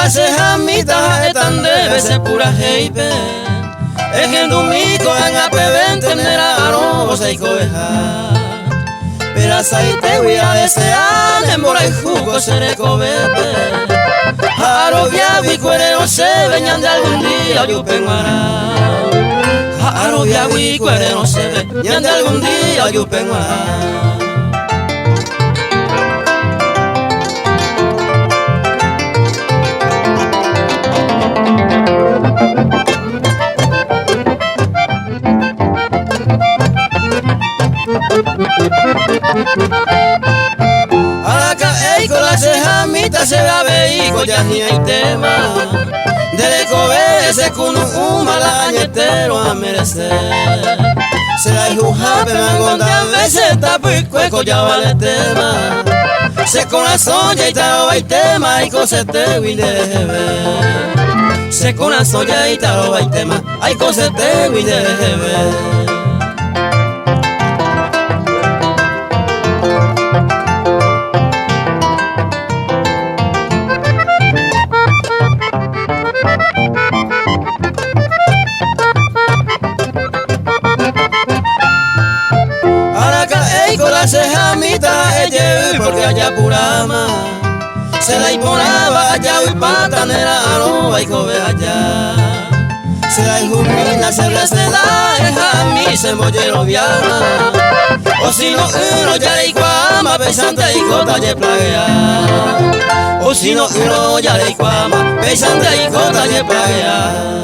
la ceja mitad tan de veces pura heipe. Es que domingo en APB tenera aro se cobeja. Pero aceite voy a desear en mora y jugo se recobete. Aro viago y cuerero se veñan de algún día yo penguara. Aro viago y cuerero se veñan de algún día yo penguara. Con la ceja mitad se va a ver con ya ni hay tema. De cober ese cuno un malañetero a merecer. Se la hijuja pero cuantas veces tapo y cueco ya vale tema. Se con la soya y taro hay tema y cosete y deje ver. Se con la soya y taro hay tema, hay cosete y deje ver. Con la ceja mitad ella porque allá purama se la imponaba allá y patanera no hay cobe allá. Se la ilumina, se receda, a mí se mollero viana. O si no uno ya le iguama, pesante y cota de plaguea. O si no uno ya le iguama, pesante y cota de plaguea.